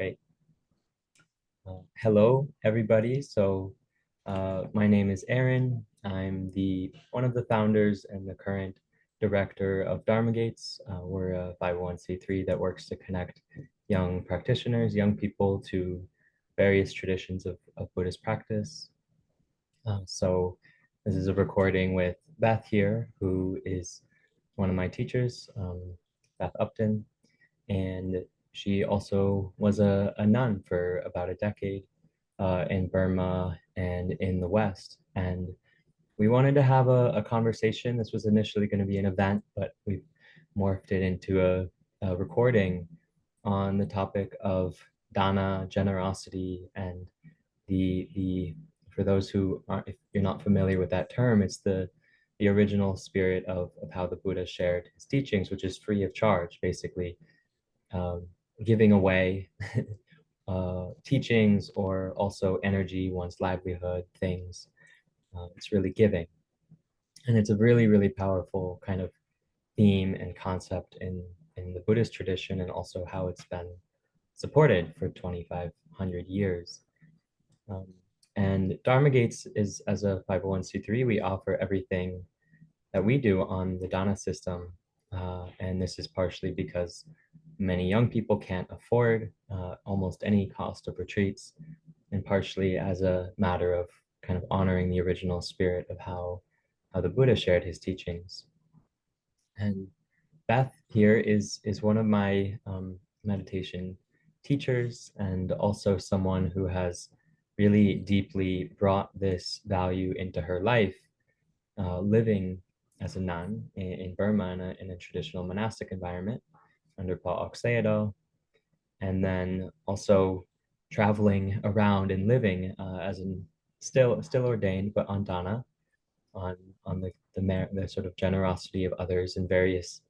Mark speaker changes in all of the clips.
Speaker 1: Great. Hello, everybody. My name is Aaron. I'm one of the founders and the current director of Dharma Gates. We're a 501(c)(3) that works to connect young practitioners, young people to various traditions of Buddhist practice. So this is a recording with Beth here, who is one of my teachers, Beth Upton, and she also was a nun for about a decade in Burma and in the West. And we wanted to have a conversation. This was initially going to be an event, but we morphed it into a recording on the topic of dana, generosity, and the for those who aren't, if you're not familiar with that term, it's the original spirit of how the Buddha shared his teachings, which is free of charge, basically giving away teachings or also energy, one's livelihood, things. It's really giving. And it's a really, really powerful kind of theme and concept in the Buddhist tradition, and also how it's been supported for 2,500 years. And Dharma Gates is, as a 501(c)(3), we offer everything that we do on the Dana system. And this is partially because many young people can't afford almost any cost of retreats, and partially as a matter of kind of honoring the original spirit of how the Buddha shared his teachings. And Beth here is one of my meditation teachers, and also someone who has really deeply brought this value into her life, living as a nun in Burma in a traditional monastic environment under Pa Auk Sayadaw, and then also traveling around and living as in still ordained, but on dana, on the sort of generosity of others in various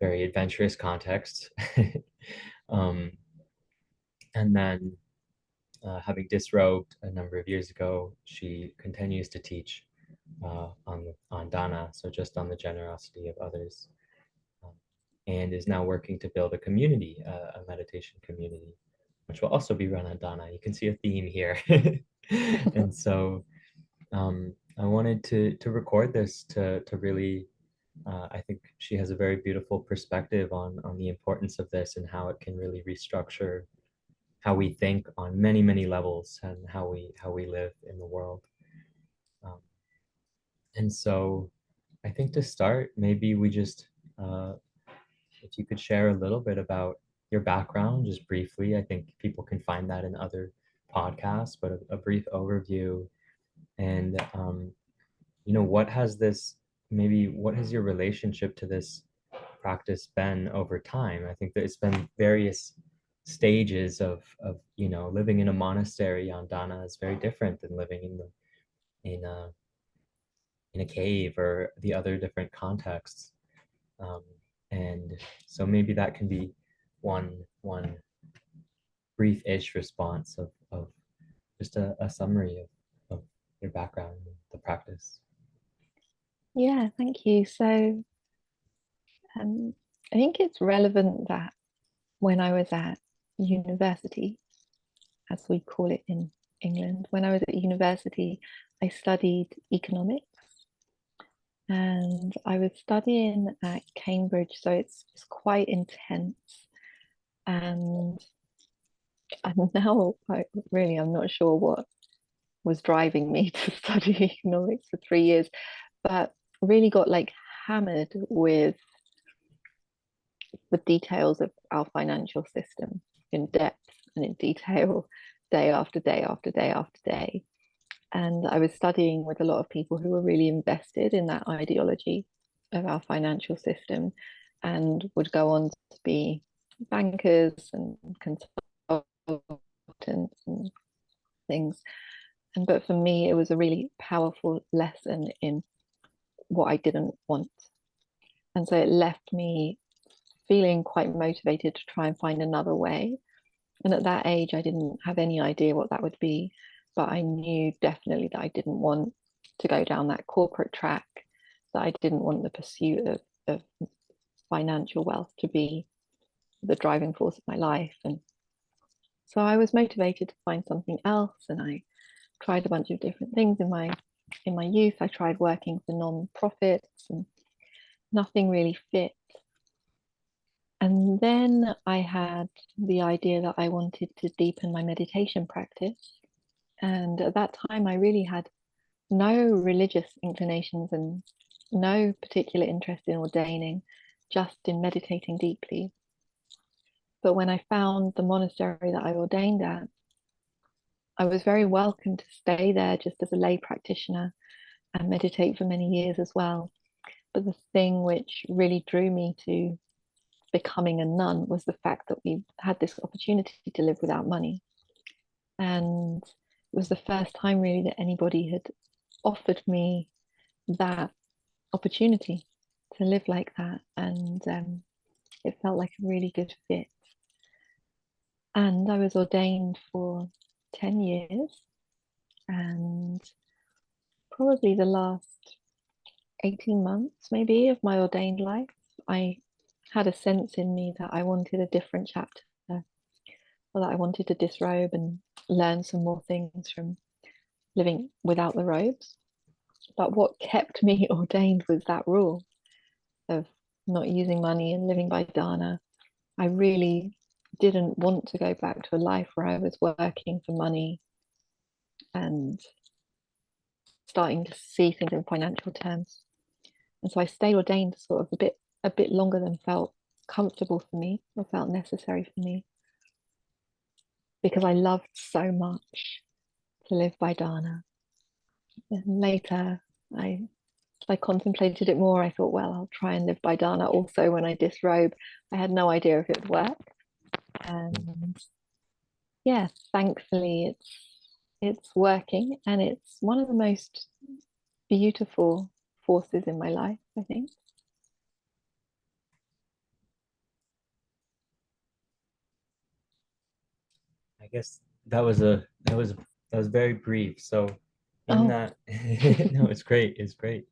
Speaker 1: very adventurous contexts. um, and then having disrobed a number of years ago, she continues to teach on dana, so just on the generosity of others, and is now working to build a community, a meditation community, which will also be run on dana. You can see a theme here. And so I wanted to record this to really, I think she has a very beautiful perspective on the importance of this and how it can really restructure how we think on many, many levels, and how we live in the world. And so I think to start, maybe we just, if you could share a little bit about your background, just briefly. I think people can find that in other podcasts, but a brief overview. And, what has your relationship to this practice been over time? I think that it's been various stages of living in a monastery on dana is very different than living in a in a cave or the other different contexts. Um, and so maybe that can be one brief-ish response of just a summary of your background and the practice.
Speaker 2: Yeah, thank you. So I think it's relevant that when I was at university, as we call it in England, when I was at university, I studied economics, and I was studying at Cambridge, so it's quite intense. And I'm now I'm not sure what was driving me to study economics for 3 years, but really got like hammered with the details of our financial system in depth and in detail, day after day after day after day. And I was studying with a lot of people who were really invested in that ideology of our financial system, and would go on to be bankers and consultants and things. But for me, it was a really powerful lesson in what I didn't want. And so it left me feeling quite motivated to try and find another way. And at that age, I didn't have any idea what that would be, but I knew definitely that I didn't want to go down that corporate track, that I didn't want the pursuit of financial wealth to be the driving force of my life. And So I was motivated to find something else, and I tried a bunch of different things in my youth. I tried working for non-profits, and nothing really fit. And then I had the idea that I wanted to deepen my meditation practice. And at that time, I really had no religious inclinations and no particular interest in ordaining, just in meditating deeply. But when I found the monastery that I ordained at, I was very welcome to stay there just as a lay practitioner and meditate for many years as well. But the thing which really drew me to becoming a nun was the fact that we had this opportunity to live without money. And it was the first time really that anybody had offered me that opportunity to live like that. And it felt like a really good fit. And I was ordained for 10 years. And probably the last 18 months, maybe, of my ordained life, I had a sense in me that I wanted a different chapter, or that I wanted to disrobe and learn some more things from living without the robes. But what kept me ordained was that rule of not using money and living by dana. I really didn't want to go back to a life where I was working for money and starting to see things in financial terms. And so I stayed ordained sort of a bit longer than felt comfortable for me or felt necessary for me, because I loved so much to live by dana. And later I contemplated it more. I thought, well, I'll try and live by dana also when I disrobe. I had no idea if it would work. And yeah, thankfully it's working, and it's one of the most beautiful forces in my life, I think.
Speaker 1: I guess that was very brief. So in
Speaker 2: Oh,
Speaker 1: that, no, it's great. It's great.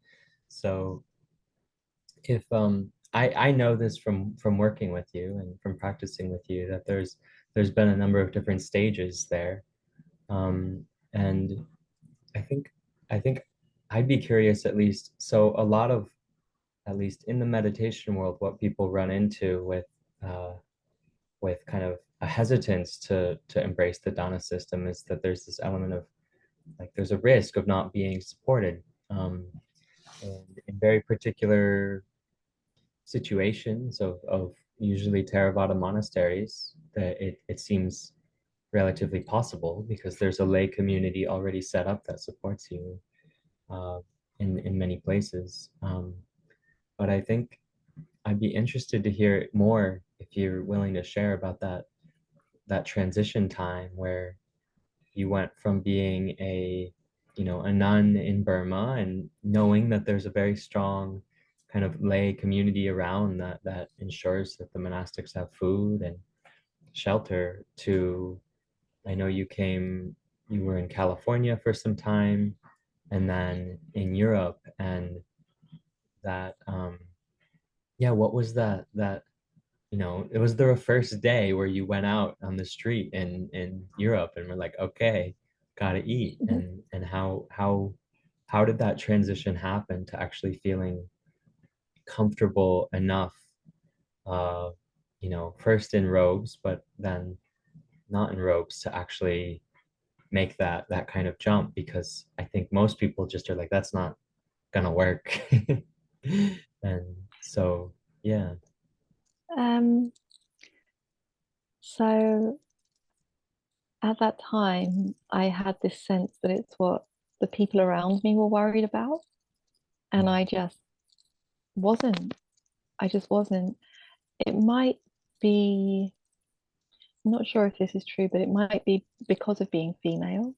Speaker 1: So if I know this from working with you and from practicing with you that there's been a number of different stages there. Um, and I think I think I'd be curious at least. So a lot of, at least in the meditation world, what people run into uh, with kind of a hesitance to embrace the Dana system is that there's this element of, like, there's a risk of not being supported, and in very particular situations of usually Theravada monasteries, that it seems relatively possible because there's a lay community already set up that supports you uh, in many places. But I think I'd be interested to hear more if you're willing to share about that transition time where you went from being a nun in Burma and knowing that there's a very strong kind of lay community around that ensures that the monastics have food and shelter, to, I know you were in California for some time and then in Europe, and that yeah, what was that, it was the first day where you went out on the street in Europe and were like, okay, gotta eat. And how did that transition happen to actually feeling comfortable enough, uh, first in robes, but then not in robes, to actually make that kind of jump? Because I think most people just are like, that's not gonna work. And so, yeah.
Speaker 2: um, so at that time, I had this sense that it's what the people around me were worried about, and wasn't. I just wasn't. It might be, I'm not sure if this is true, but it might be because of being female.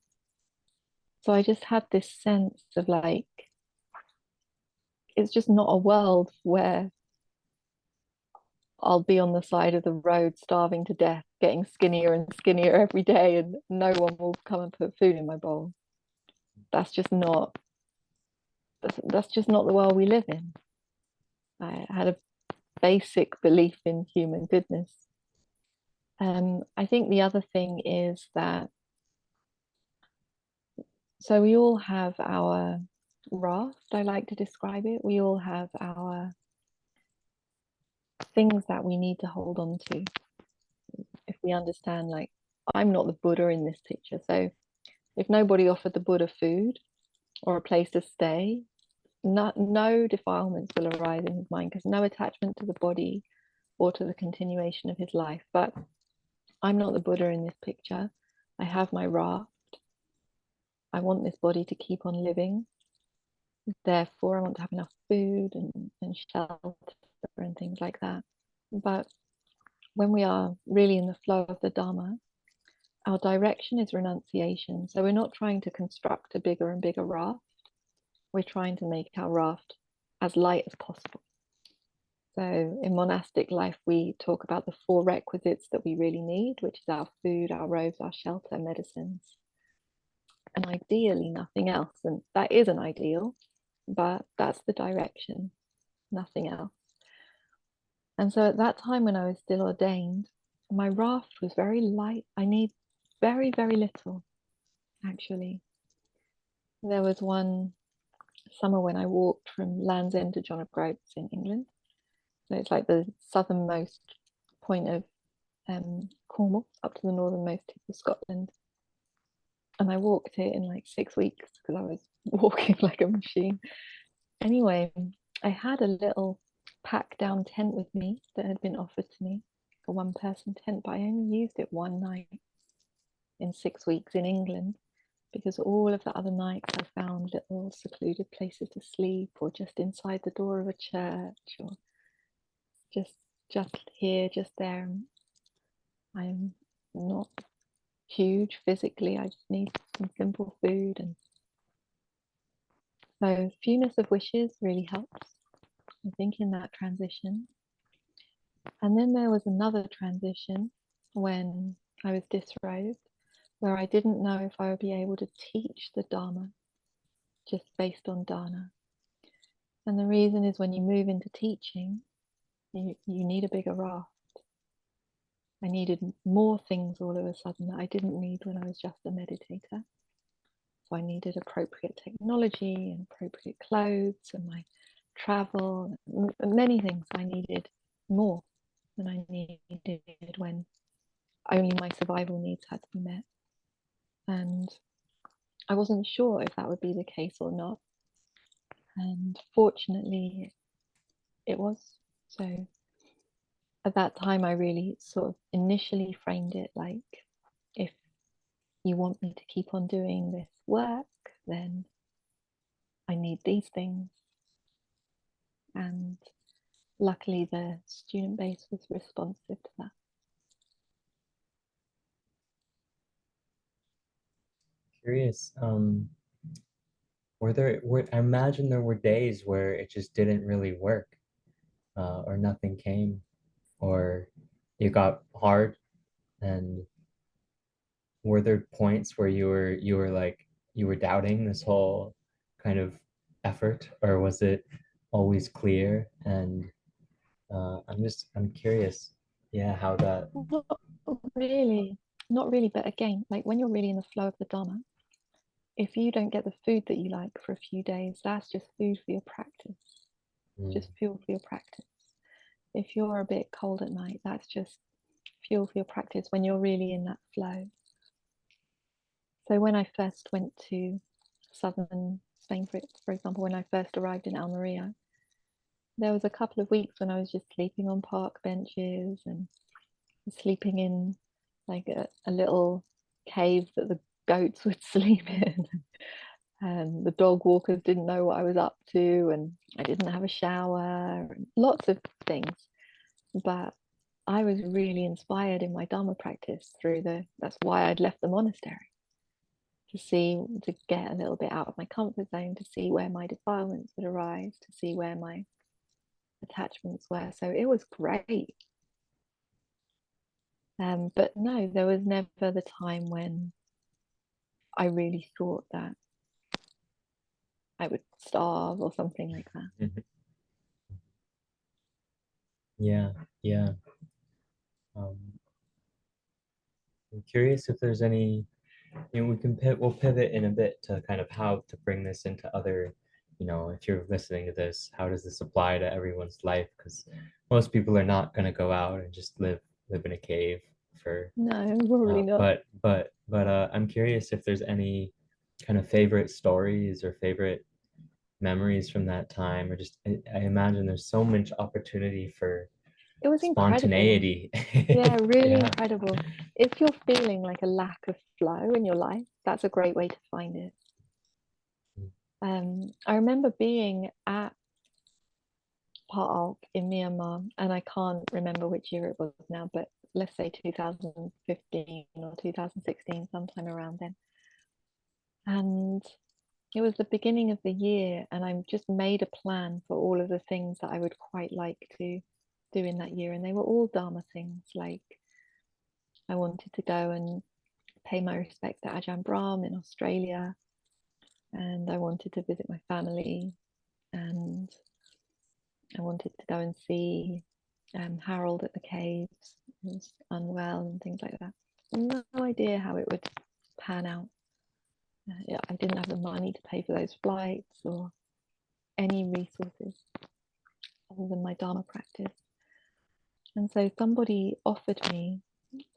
Speaker 2: So I just had this sense of like, it's just not a world where I'll be on the side of the road starving to death, getting skinnier and skinnier every day, and no one will come and put food in my bowl. That's just not that's just not the world we live in. I had a basic belief in human goodness. I think the other thing is that, so we all have our raft, I like to describe it. We all have our things that we need to hold on to. If we understand, like, I'm not the Buddha in this picture. So if nobody offered the Buddha food or a place to stay, no defilements will arise in his mind, because no attachment to the body or to the continuation of his life. But I'm not the Buddha in this picture. I have my raft. I want this body to keep on living. Therefore, I want to have enough food and shelter and things like that. But when we are really in the flow of the Dharma, our direction is renunciation. So we're not trying to construct a bigger and bigger raft. We're trying to make our raft as light as possible. So in monastic life, we talk about the 4 requisites that we really need, which is our food, our robes, our shelter, medicines, and ideally nothing else. And that is an ideal, but that's the direction, nothing else. And so at that time when I was still ordained, my raft was very light. I need very, very little, actually. There was one summer when I walked from Land's End to John O'Groats in England. So it's like the southernmost point of Cornwall up to the northernmost tip of Scotland. And I walked it in like 6 weeks because I was walking like a machine. Anyway, I had a little pack down tent with me that had been offered to me, a 1-person tent, but I only used it one night in 6 weeks in England, because all of the other nights I found little secluded places to sleep, or just inside the door of a church, or just here, just there. I'm not huge physically. I just need some simple food, and so fewness of wishes really helps, I think, in that transition. And then there was another transition when I was disrobed, where I didn't know if I would be able to teach the Dharma just based on dana. And the reason is, when you move into teaching, you need a bigger raft. I needed more things all of a sudden that I didn't need when I was just a meditator. So I needed appropriate technology and appropriate clothes and my travel, and many things. I needed more than I needed when only my survival needs had to be met. And I wasn't sure if that would be the case or not. And fortunately, it was. So at that time, I really sort of initially framed it like, if you want me to keep on doing this work, then I need these things. And luckily, the student base was responsive to that.
Speaker 1: Curious. I imagine there were days where it just didn't really work, or nothing came, or it got hard. And were there points where you were like you were doubting this whole kind of effort, or was it always clear? And I'm curious, yeah, how that.
Speaker 2: Not really, not really. But again, like when you're really in the flow of the Dharma, if you don't get the food that you like for a few days, that's just food for your practice,
Speaker 1: Mm,
Speaker 2: just fuel for your practice. If you're a bit cold at night, that's just fuel for your practice when you're really in that flow. So when I first went to southern Spain, for example, when I first arrived in Almeria, there was a couple of weeks when I was just sleeping on park benches and sleeping in like a little cave that the goats would sleep in. And the dog walkers didn't know what I was up to, and I didn't have a shower, and lots of things. But I was really inspired in my Dharma practice that's why I'd left the monastery, to get a little bit out of my comfort zone, to see where my defilements would arise, to see where my attachments were. So it was great. But no, there was never the time when I really thought that I would starve or something like that.
Speaker 1: mhm. Yeah, yeah. Um, I'm curious if there's any, we'll pivot in a bit to kind of how to bring this into other, if you're listening to this, how does this apply to everyone's life? Because most people are not going to go out and just live in a cave for,
Speaker 2: No, probably not.
Speaker 1: I'm curious if there's any kind of favorite stories or favorite memories from that time, or just I imagine there's so much opportunity for
Speaker 2: It was incredible.
Speaker 1: spontaneity.
Speaker 2: Yeah, really
Speaker 1: Yeah.
Speaker 2: incredible. If you're feeling like a lack of flow in your life, that's a great way to find it. I remember being at Park in Myanmar, and I can't remember which year it was now, but let's say 2015 or 2016, sometime around then. And it was the beginning of the year, and I just made a plan for all of the things that I would quite like to do in that year. And they were all Dharma things. Like I wanted to go and pay my respects to Ajahn Brahm in Australia, and I wanted to visit my family, and I wanted to go and see Harold at the caves. He was unwell and things like that. No idea how it would pan out. Yeah, I didn't have the money to pay for those flights or any resources other than my Dharma practice. And so somebody offered me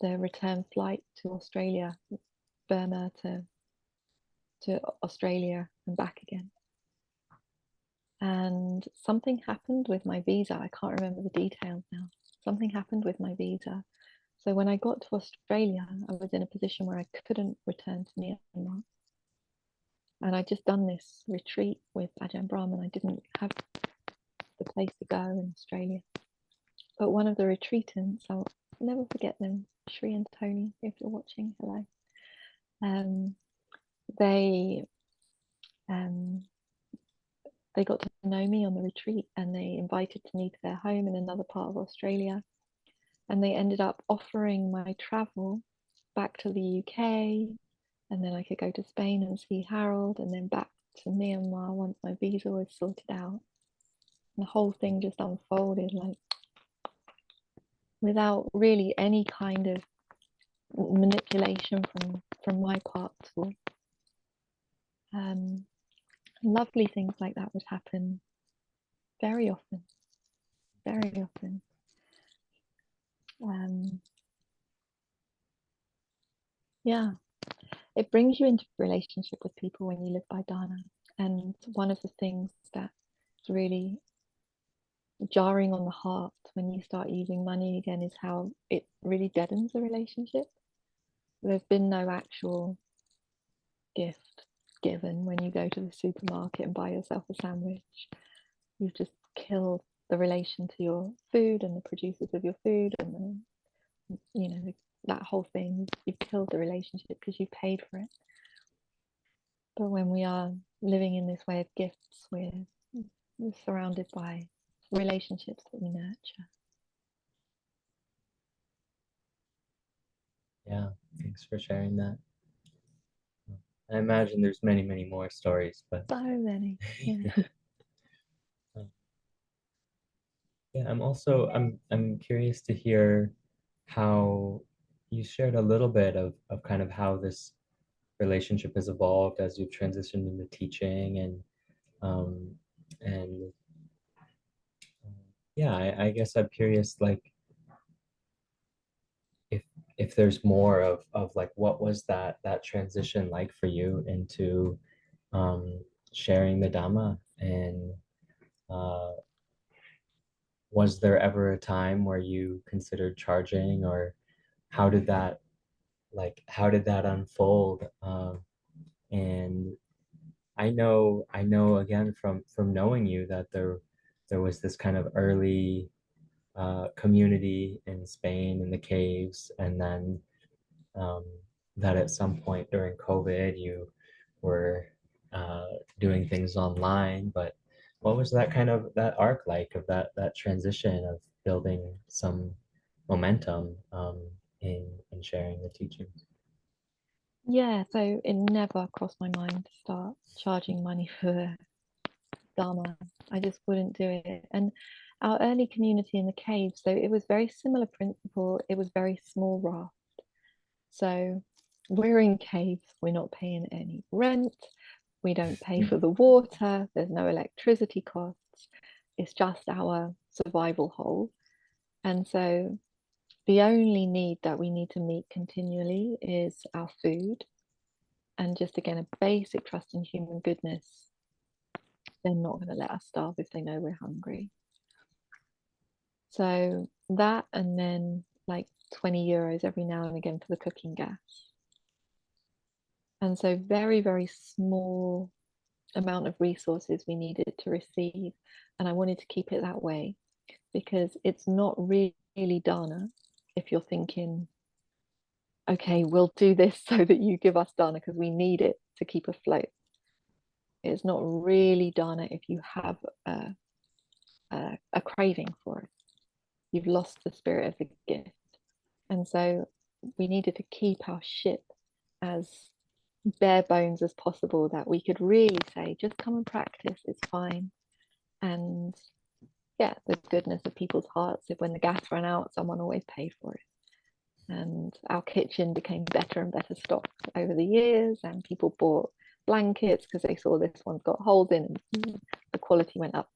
Speaker 2: the return flight to Australia, Burma to Australia and back again. And something happened with my visa. I can't remember the details now. Something happened with my visa. So when I got to Australia, I was in a position where I couldn't return to Myanmar. And I'd just done this retreat with Ajahn Brahm, and I didn't have the place to go in Australia. But one of the retreatants, I'll never forget them, Shri and Tony, if you're watching, hello. Um, they um, they got to know me on the retreat, and they invited me to their home in another part of Australia. And they ended up offering my travel back to the UK, and then I could go to Spain and see Harold, and then back to Myanmar once my visa was sorted out. And the whole thing just unfolded like without really any kind of manipulation from my part. Or lovely things like that would happen very often, very often. Um, yeah, it brings you into relationship with people when you live by dharma. And one of the things that's really jarring on the heart when you start using money again is how it really deadens the relationship. There's been no actual gift given when you go to the supermarket and buy yourself a sandwich. You've just killed the relation to your food and the producers of your food, and that whole thing. You've killed the relationship because you paid for it. But when we are living in this way of gifts, we're surrounded by relationships that we nurture.
Speaker 1: Yeah, thanks for sharing that. I imagine there's many, many more stories, but
Speaker 2: So many. Yeah.
Speaker 1: yeah, I'm curious to hear how you shared a little bit of kind of how this relationship has evolved as you've transitioned into teaching um and yeah, I guess I'm curious like if if there's more of like what was that transition like for you into um sharing the Dhamma and uh was there ever a time where you considered charging or how did that how did that unfold? And I know again from knowing you that there was this kind of early community in Spain in the caves, and then um, that at some point during COVID you were uh, doing things online. But what was that kind of that arc like of that transition of building some momentum in sharing the teachings?
Speaker 2: Yeah, so it never crossed my mind to start charging money for Dharma. I just wouldn't do it. And our early community in the cave, so it was very similar principle. It was very small raft. So we're in caves, we're not paying any rent, we don't pay for the water, there's no electricity costs, it's just our survival hole. And so the only need that we need to meet continually is our food. And just again, a basic trust in human goodness. They're not going to let us starve if they know we're hungry. So that, and then like 20 euros every now and again for the cooking gas. And so very, very small amount of resources we needed to receive. And I wanted to keep it that way because it's not really dana if you're thinking, okay, we'll do this so that you give us dana because we need it to keep afloat. It's not really dana if you have a craving for it. You've lost the spirit of the gift. And so we needed to keep our ship as bare bones as possible, that we could really say, just come and practice, it's fine. And yeah, the goodness of people's hearts. If when the gas ran out, someone always paid for it. And our kitchen became better and better stocked over the years, and people bought blankets because they saw this one's got holes in, and the quality went up.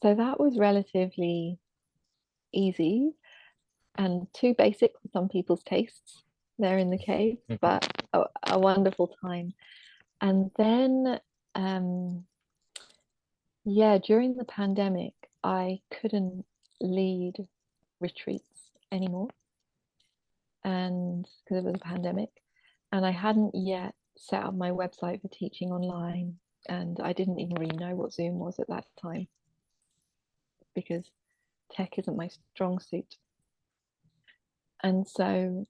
Speaker 2: So that was relatively easy and too basic for some people's tastes there in the cave, but a wonderful time. And then, yeah, during the pandemic, I couldn't lead retreats anymore, and because it was a pandemic, and I hadn't yet set up my website for teaching online, and I didn't even really know what Zoom was at that time because tech isn't my strong suit. And so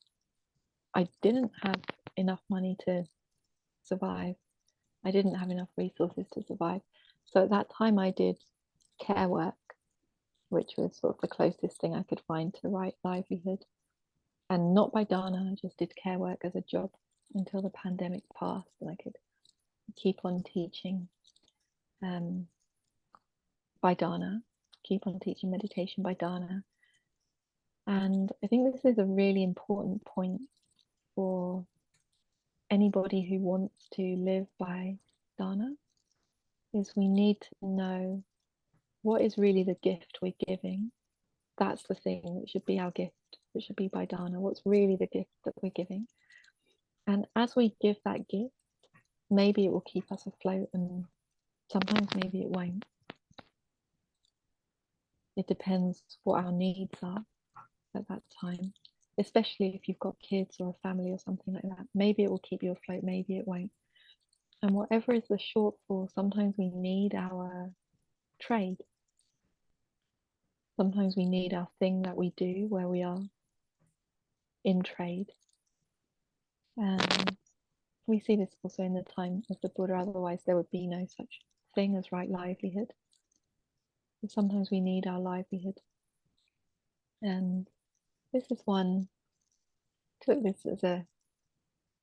Speaker 2: I didn't have enough money to survive. I didn't have enough resources to survive. So at that time, I did care work, which was sort of the closest thing I could find to right livelihood. And not by dana, I just did care work as a job until the pandemic passed and I could keep on teaching by dana, keep on teaching meditation by dana. And I think this is a really important point for anybody who wants to live by dana, is we need to know what is really the gift we're giving. That's the thing that should be our gift. It should be by dana. What's really the gift that we're giving? And as we give that gift, maybe it will keep us afloat, and sometimes maybe it won't. It depends what our needs are at that time, especially if you've got kids or a family or something like that. Maybe it will keep you afloat, maybe it won't. And whatever is the shortfall, sometimes we need our trade. Sometimes we need our thing that we do where we are in trade. And we see this also in the time of the Buddha, otherwise there would be no such thing as right livelihood. And sometimes we need our livelihood. And this is one, took this as a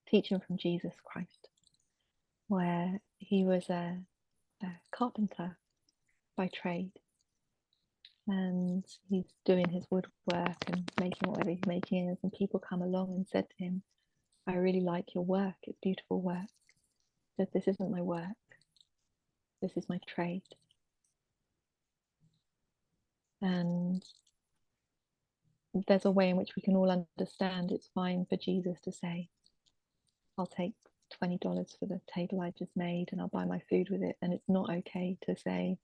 Speaker 2: teaching from Jesus Christ, where he was a carpenter by trade. And he's doing his woodwork and making whatever he's making, and people come along and said to him, I really like your work, it's beautiful work. He said, this isn't my work, this is my trade. And there's a way in which we can all understand it's fine for Jesus to say, I'll take $20 for the table I just made and I'll buy my food with it. And it's not okay to say,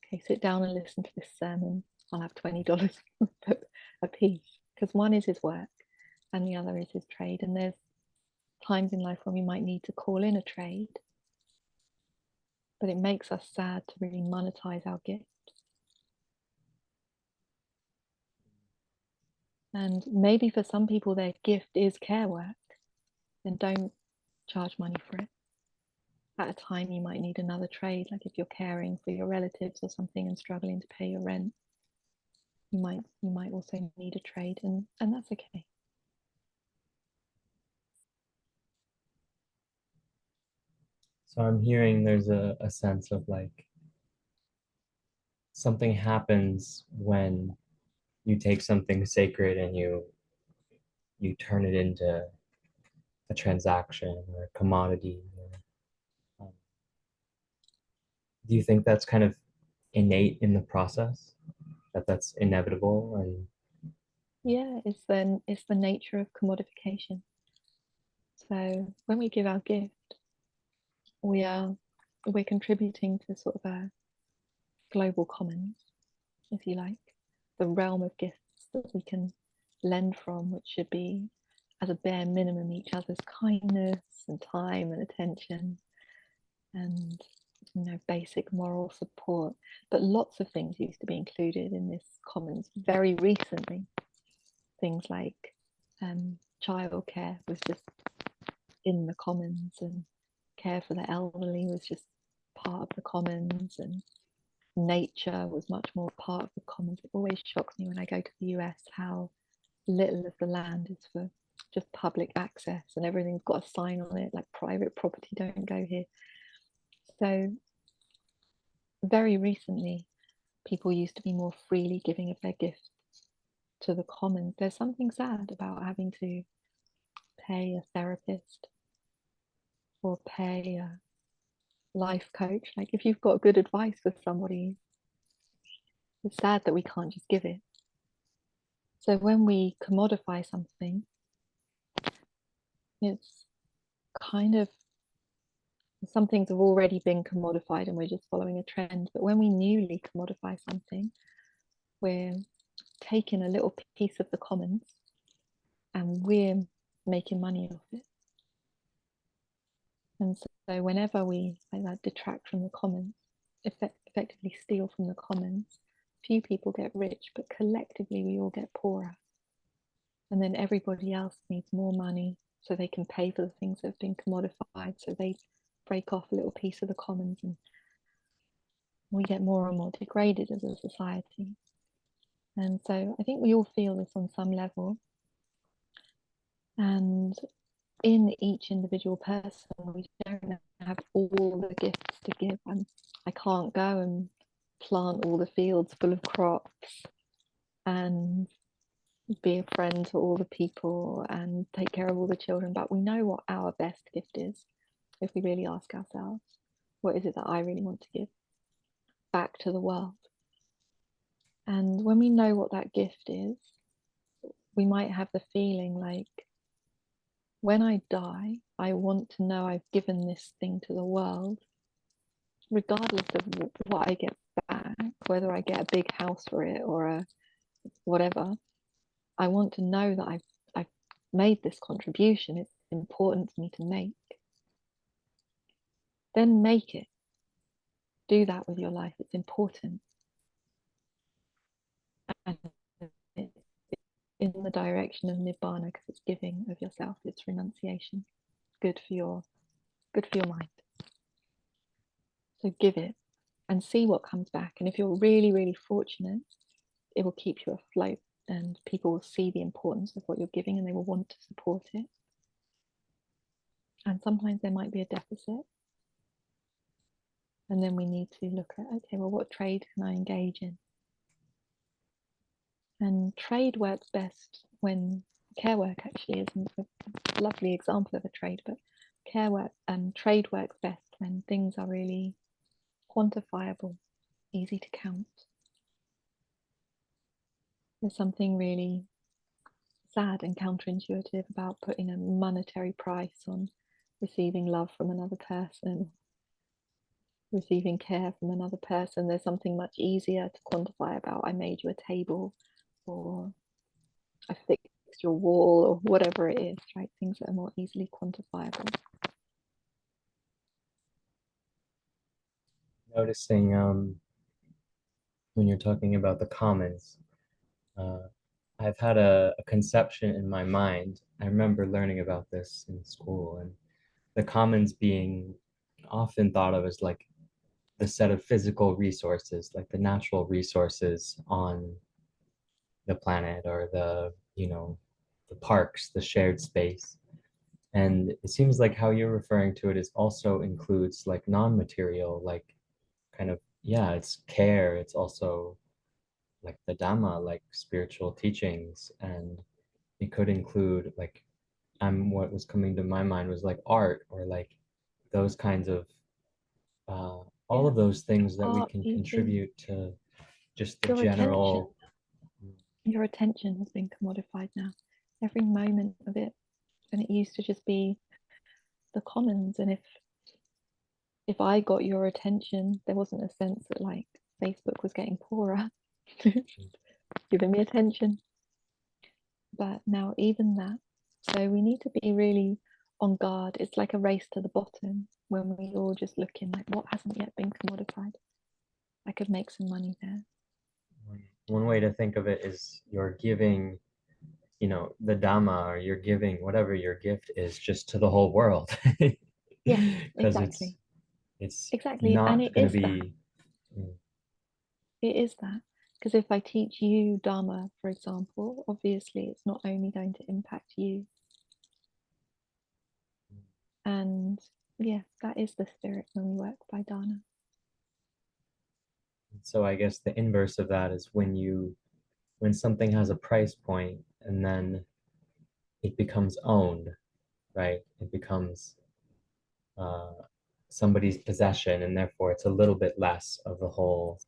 Speaker 2: okay, sit down and listen to this sermon, I'll have $20 a piece. Because one is his work and the other is his trade. And there's times in life when we might need to call in a trade, but it makes us sad to really monetize our gift. And maybe for some people their gift is care work, then don't charge money for it. At a time you might need another trade, like if you're caring for your relatives or something and struggling to pay your rent, you might also need a trade, and that's okay.
Speaker 1: So I'm hearing there's a sense of like something happens when you take something sacred and you turn it into a transaction or a commodity. Um, do you think that's kind of innate in the process? That that's inevitable and
Speaker 2: Yeah, it's the nature of commodification. So when we give our gift, we are we're contributing to sort of a global commons, if you like, the realm of gifts that we can lend from, which should be, as a bare minimum, each other's kindness and time and attention and basic moral support. But lots of things used to be included in this commons very recently. Things like childcare was just in the commons, and care for the elderly was just part of the commons, and nature was much more part of the commons. It always shocks me when I go to the US how little of the land is for just public access, and everything's got a sign on it like private property, don't go here. So very recently, people used to be more freely giving of their gifts to the commons. There's something sad about having to pay a therapist or pay a life coach. Like, if you've got good advice for somebody, it's sad that we can't just give it. So when we commodify something, it's kind of, some things have already been commodified and we're just following a trend. But when we newly commodify something, we're taking a little piece of the commons and we're making money off it. And so whenever we like that detract from the commons, effectively steal from the commons, few people get rich, but collectively we all get poorer. And then everybody else needs more money so they can pay for the things that have been commodified. So they break off a little piece of the commons and we get more and more degraded as a society. And so I think we all feel this on some level. And in each individual person, we don't have all the gifts to give. I can't go and plant all the fields full of crops and be a friend to all the people and take care of all the children, but we know what our best gift is if we really ask ourselves, what is it that I really want to give back to the world? And when we know what that gift is, we might have the feeling like, when I die, I want to know I've given this thing to the world, regardless of what I get back, whether I get a big house for it or a whatever. I want to know that I've made this contribution. It's important to me to make. Then make it. Do that with your life. It's important. And it's in the direction of nibbana because it's giving of yourself. It's renunciation. Good for your mind. So give it and see what comes back. And if you're really, really fortunate, it will keep you afloat and people will see the importance of what you're giving and they will want to support it. And sometimes there might be a deficit. And then we need to look at, okay, well, what trade can I engage in? And trade works best when care work actually is a lovely example of a trade, but trade works best when things are really quantifiable, easy to count. There's something really sad and counterintuitive about putting a monetary price on receiving love from another person, receiving care from another person. There's something much easier to quantify about, I made you a table, or I fixed your wall, or whatever it is, right? Things that are more easily quantifiable.
Speaker 1: noticing when you're talking about the commons, uh, I've had a conception in my mind. I remember learning about this in school, and the commons being often thought of as like the set of physical resources, like the natural resources on the planet or the parks, the shared space. And it seems like how you're referring to it is also includes like non-material, like kind of, yeah, it's care. It's also like the Dhamma, like spiritual teachings, and it could include like what was coming to my mind was like art or like those kinds of all
Speaker 2: Yeah.
Speaker 1: of those things that we
Speaker 2: Art,
Speaker 1: can
Speaker 2: beauty,
Speaker 1: contribute to just the
Speaker 2: your attention.
Speaker 1: general.
Speaker 2: Your attention has been commodified now. Every moment of it. And it used to just be the commons. And if I got your attention, there wasn't a sense that like Facebook was getting poorer, giving me attention. But now even that. So we need to be really on guard. It's like a race to the bottom when we all just looking like what hasn't yet been commodified. I could make some money there.
Speaker 1: One way to think of it is you're giving, the Dhamma, or you're giving whatever your gift is just to the whole world.
Speaker 2: Yes,
Speaker 1: Because it's
Speaker 2: exactly.
Speaker 1: it's
Speaker 2: Exactly. And
Speaker 1: not
Speaker 2: it
Speaker 1: going to
Speaker 2: is that.
Speaker 1: be. Mm,
Speaker 2: It is that. Because if I teach you Dharma, for example, obviously it's not only going to impact you. And yeah, that is the spirit when we work by Dharma.
Speaker 1: so I guess the inverse of that is when something has a price point and then it becomes owned, right? It becomes uh, somebody's possession, and therefore it's a little bit less of the whole.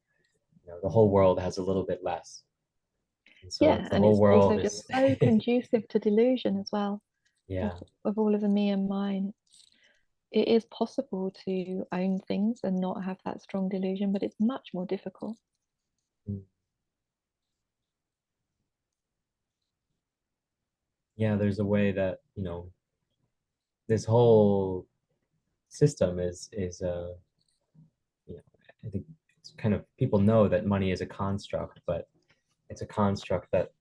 Speaker 1: The whole world has a little bit less, and so
Speaker 2: Yeah,
Speaker 1: if the
Speaker 2: and
Speaker 1: whole
Speaker 2: it's
Speaker 1: world
Speaker 2: also
Speaker 1: is,
Speaker 2: just so conducive to delusion as well of,
Speaker 1: yeah,
Speaker 2: of all of the me and mine. It is possible to own things and not have that strong delusion, but it's much more difficult.
Speaker 1: yeah, there's a way that this whole system is you know I think it's kind of, people know that money is a construct, but it's a construct that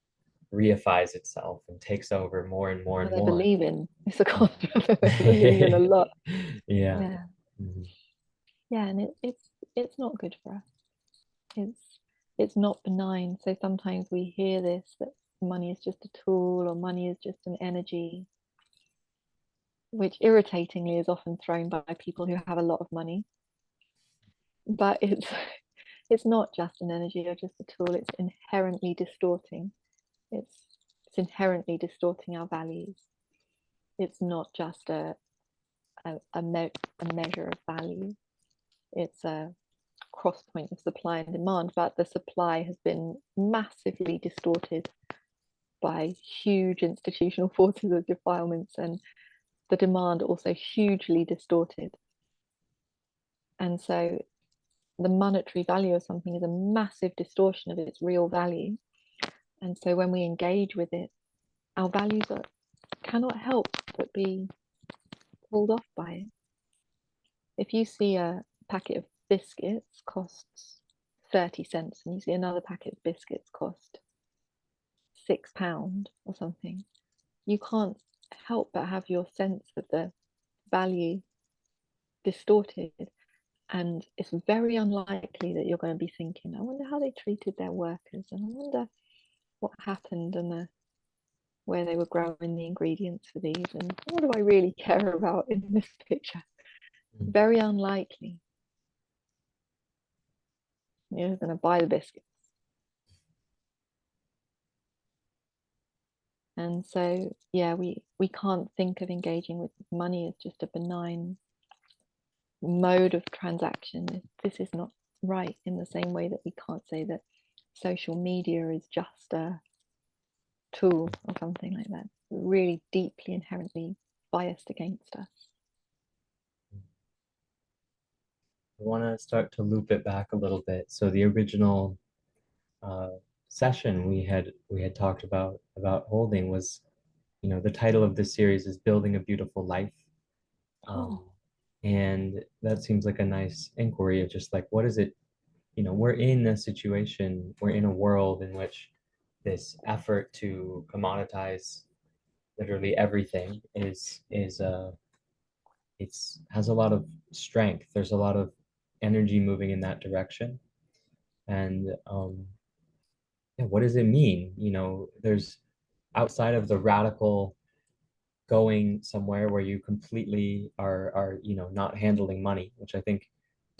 Speaker 1: reifies itself and takes over more and more
Speaker 2: Or
Speaker 1: and
Speaker 2: they
Speaker 1: more.
Speaker 2: believe in it's a concept that they believe in a
Speaker 1: Yeah.
Speaker 2: lot. Yeah.
Speaker 1: Mhm.
Speaker 2: Yeah, and it's not good for us. It's not benign. So sometimes we hear this that money is just a tool or money is just an energy, which irritatingly is often thrown by people who have a lot of money. But it's not just an energy or just a tool. It's inherently distorting. It's inherently distorting our values. It's not just a measure of value. It's a cross point of supply and demand, but the supply has been massively distorted by huge institutional forces of defilements, and the demand also hugely distorted. And so the monetary value of something is a massive distortion of its real value. And so when we engage with it, our values cannot help but be pulled off by it. If you see a packet of biscuits costs 30 cents and you see another packet of biscuits cost £6 or something, you can't help but have your sense of the value distorted. And it's very unlikely that you're going to be thinking, I wonder how they treated their workers, and I wonder what happened and where they were growing the ingredients for these, and what do I really care about in this picture? Very unlikely. You're going to buy the biscuits. And so, yeah, we can't think of engaging with money as just a benign mode of transaction. This is not right, in the same way that we can't say that social media is just a tool or something like that. Really deeply inherently biased against us.
Speaker 1: I want to start to loop it back a little bit. So the original uh, session we had talked about holding was, the title of this series is Building a Beautiful Life. Um,
Speaker 2: Oh,
Speaker 1: and that seems like a nice inquiry of just like, what is it? We're in a situation, we're in a world in which this effort to commoditize literally everything it's has a lot of strength. There's a lot of energy moving in that direction. And yeah, what does it mean? There's outside of the radical going somewhere where you completely are not handling money, which I think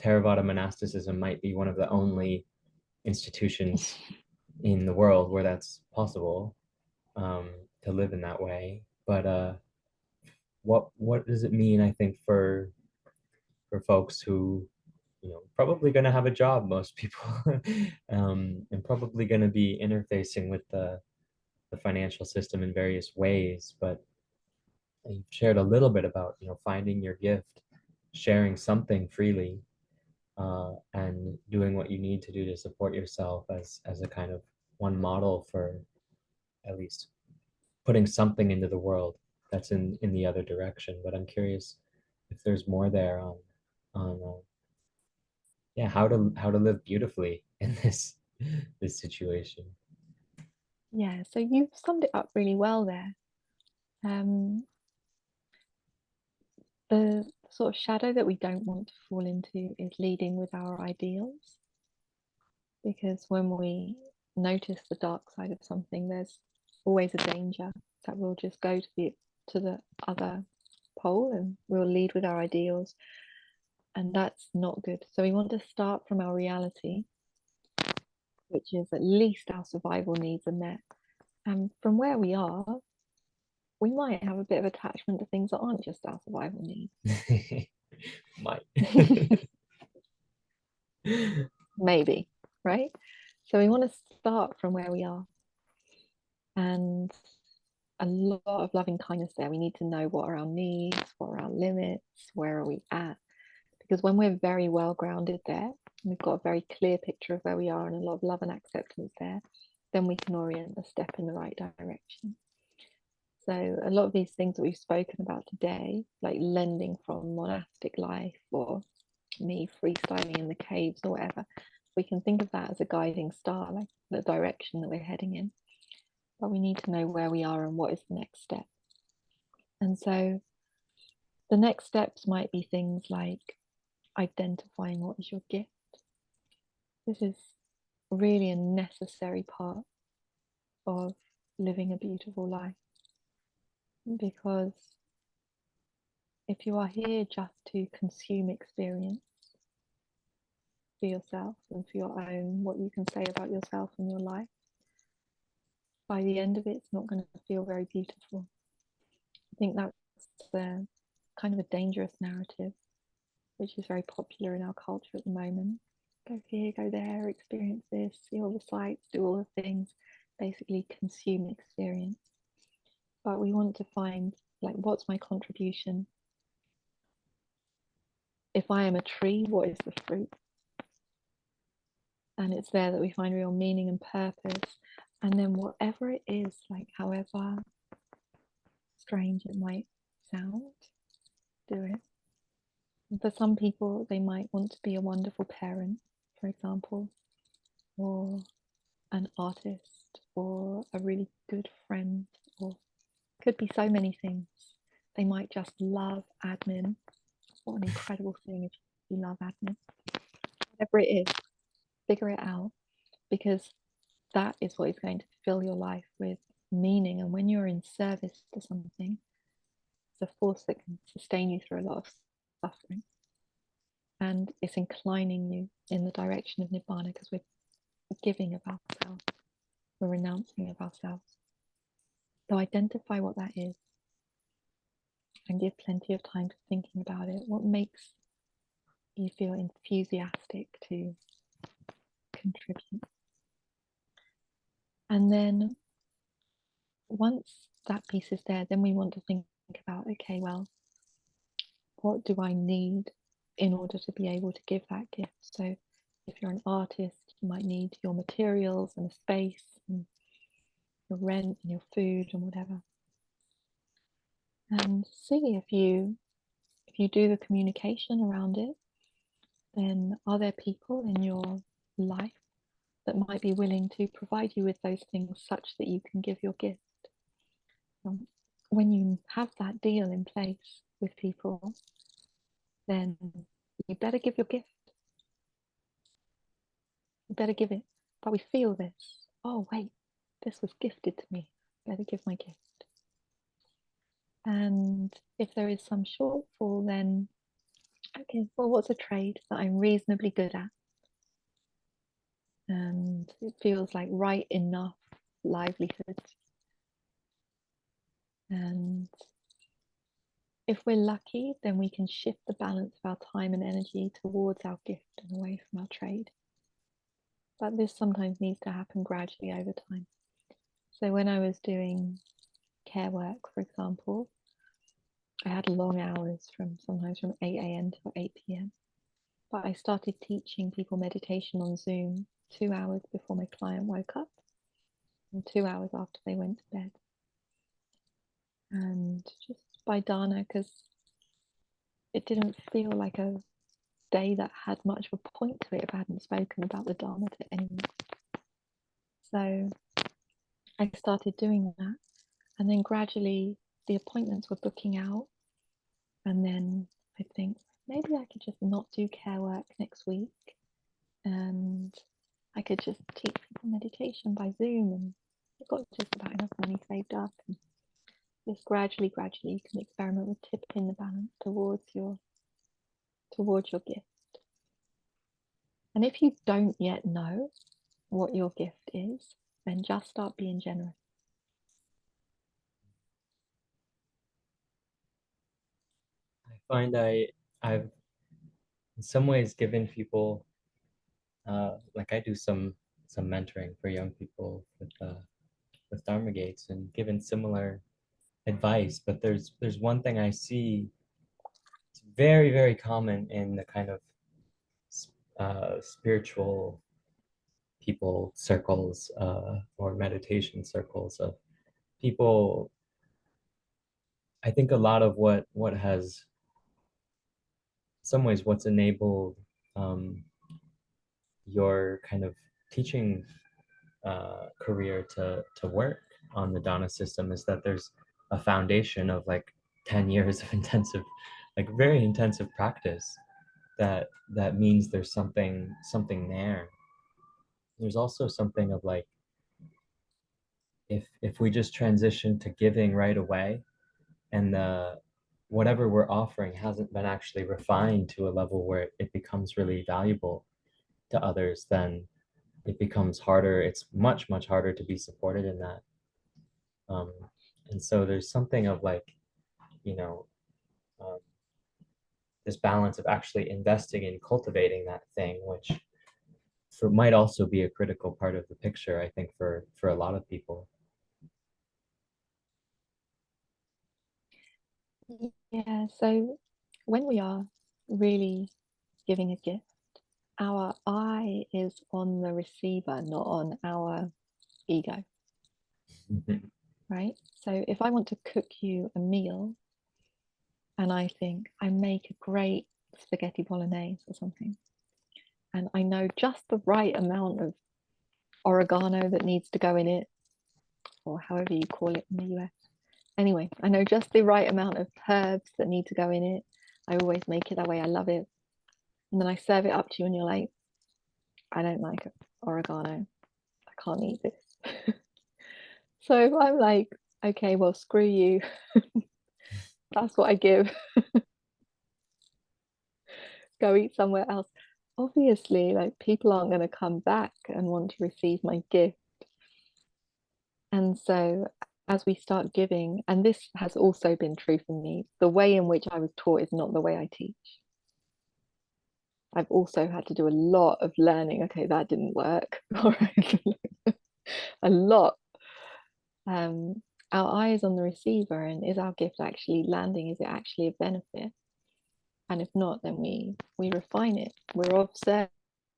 Speaker 1: Theravada monasticism might be one of the only institutions in the world where that's possible, um, to live in that way. But what does it mean, I think, for folks who, probably going to have a job, most people, and probably going to be interfacing with the financial system in various ways. But you've shared a little bit about, finding your gift, sharing something freely, and doing what you need to do to support yourself as a kind of one model for at least putting something into the world that's in the other direction. But I'm curious if there's more there on yeah, how to live beautifully in this situation.
Speaker 2: Yeah, so you've summed it up really well there. Um, the sort of shadow that we don't want to fall into is leading with our ideals, because when we notice the dark side of something, there's always a danger that we'll just go to the other pole and we'll lead with our ideals, and that's not good. So we want to start from our reality, which is at least our survival needs are met. And from where we are, we might have a bit of attachment to things that aren't just our survival needs.
Speaker 1: Might.
Speaker 2: Maybe, right? So we want to start from where we are, and a lot of loving kindness there. We need to know what are our needs, what are our limits, where are we at? Because when we're very well grounded there, we've got a very clear picture of where we are and a lot of love and acceptance there, then we can orient the step in the right direction. So a lot of these things that we've spoken about today, like lending from monastic life or me freestyling in the caves or whatever, we can think of that as a guiding star, like the direction that we're heading in. But we need to know where we are and what is the next step. And so the next steps might be things like identifying what is your gift. This is really a necessary part of living a beautiful life, because if you are here just to consume experience for yourself and for your own, what you can say about yourself and your life, by the end of it, it's not going to feel very beautiful. I think that's the kind of a dangerous narrative, which is very popular in our culture at the moment. Go here, go there, experience this, see all the sights, do all the things, basically consume experience. But we want to find, like, what's my contribution? If I am a tree, what is the fruit? And it's there that we find real meaning and purpose. And then whatever it is, like however strange it might sound, do it. And for some people, they might want to be a wonderful parent, for example, or an artist, or a really good friend, or could be so many things. They might just love admin. What an incredible thing if you love admin. Whatever it is, figure it out, because that is what is going to fill your life with meaning. And when you're in service to something, it's a force that can sustain you through a lot of suffering. And it's inclining you in the direction of Nibbana, because we're giving of ourselves, we're renouncing of ourselves. So identify what that is and give plenty of time to thinking about it. What makes you feel enthusiastic to contribute? And then once that piece is there, then we want to think about, okay, well, what do I need in order to be able to give that gift? So if you're an artist, you might need your materials and a space and your rent and your food and whatever. And see if you do the communication around it, then are there people in your life that might be willing to provide you with those things such that you can give your gift? When you have that deal in place with people, then you better give your gift. You better give it. But we feel this. Oh, wait, this was gifted to me. Better give my gift. And if there is some shortfall, then okay, well, what's a trade that I'm reasonably good at? and it feels like right enough livelihood. And if we're lucky, then we can shift the balance of our time and energy towards our gift and away from our trade. But this sometimes needs to happen gradually over time. So when I was doing care work, for example, I had long hours sometimes from 8 a.m. to 8 p.m. But I started teaching people meditation on Zoom 2 hours before my client woke up and 2 hours after they went to bed. And just by Dharna, because it didn't feel like a day that had much of a point to it if I hadn't spoken about the Dharma to anyone. So I started doing that. And then gradually the appointments were booking out. And then I think maybe I could just not do care work next week. And I could just teach people meditation by Zoom, and I got just about enough money saved up. And just gradually, you can experiment with tipping the balance towards your gift. And if you don't yet know what your gift is, then just start being generous.
Speaker 1: I find I've in some ways given people like I do some mentoring for young people with Dharma Gates and given similar advice, but there's one thing I see. It's very, very common in the kind of spiritual people circles or meditation circles of people. I think a lot of what has, in some ways, what's enabled um, your kind of teaching career to work on the Dana system is that there's a foundation of like 10 years of intensive, like very intensive practice that means there's something there. There's also something of like if we just transition to giving right away and the whatever we're offering hasn't been actually refined to a level where it becomes really valuable to others, then it becomes harder. It's much harder to be supported in that. Um, and so there's something of like, you know, um, this balance of actually investing in cultivating that thing, which might also be a critical part of the picture, I think, for a lot of people.
Speaker 2: Yeah, so when we are really giving a gift, our eye is on the receiver, not on our ego, right? So if I want to cook you a meal and I think I make a great spaghetti bolognese or something, and I know just the right amount of oregano that needs to go in it, or however you call it in the US. Anyway, I know just the right amount of herbs that need to go in it. I always make it that way. I love it. And then I serve it up to you, and you're like, I don't like oregano. I can't eat this. So I'm like, okay, well, screw you. That's what I give. Go eat somewhere else. Obviously, like people aren't going to come back and want to receive my gift. And so as we start giving, and this has also been true for me, the way in which I was taught is not the way I teach. I've also had to do a lot of learning. Okay, that didn't work. All right. A lot. Our eye is on the receiver, and is our gift actually landing? Is it actually a benefit? And if not, then we refine it. We're of service.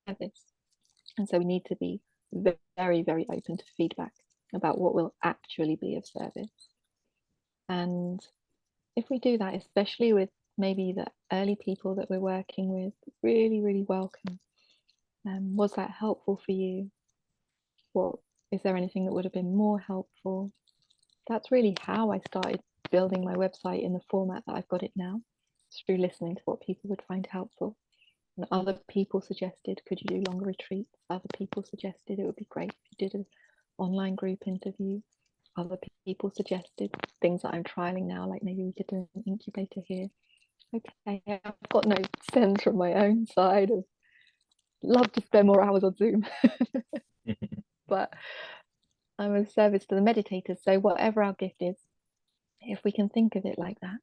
Speaker 2: And so we need to be very open to feedback about what will actually be of service. And if we do that, especially with maybe the early people that we're working with, really welcome. Was that helpful for you? What is there anything that would have been more helpful? That's really how I started building my website in the format that I've got it now, through listening to what people would find helpful. And other people suggested, could you do longer retreats? Other people suggested it would be great if you did an online group interview. Other people suggested things that I'm trialing now, like maybe we could do an incubator here. Okay, I've got no sense from my own side of love to spend more hours on Zoom, but I'm of service to the meditators. So whatever our gift is, if we can think of it like that,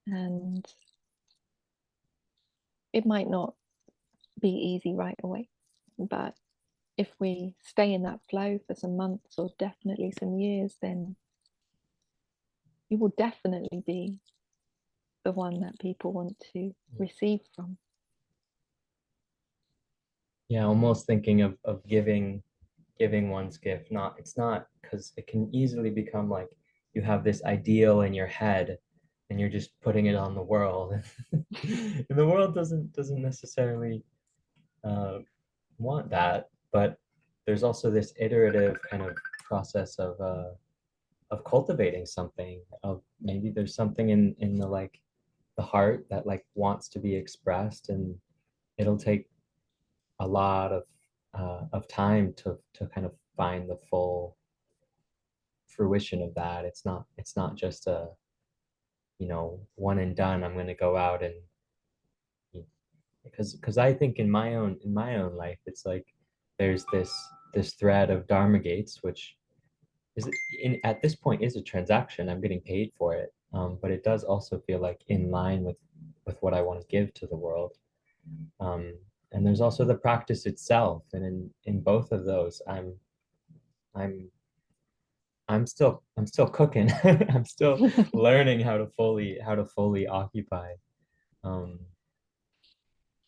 Speaker 2: and it might not be easy right away, but if we stay in that flow for some months or definitely some years, then you will definitely be the one that people want to receive from.
Speaker 1: Yeah, almost thinking of giving one's gift. Not it's not because it can easily become like you have this ideal in your head and you're just putting it on the world. And the world doesn't necessarily uh, want that, but there's also this iterative kind of process of cultivating something, of maybe there's something in the like the heart that like wants to be expressed, and it'll take a lot of time to kind of find the full fruition of that. It's not just a, one and done. I'm going to go out and because I think in my own life, it's like there's this thread of Dharma Gates, which is at this point is a transaction. I'm getting paid for it, but it does also feel like in line with what I want to give to the world. Um, and there's also the practice itself, and in both of those, I'm I'm still cooking. I'm still learning how to fully occupy um,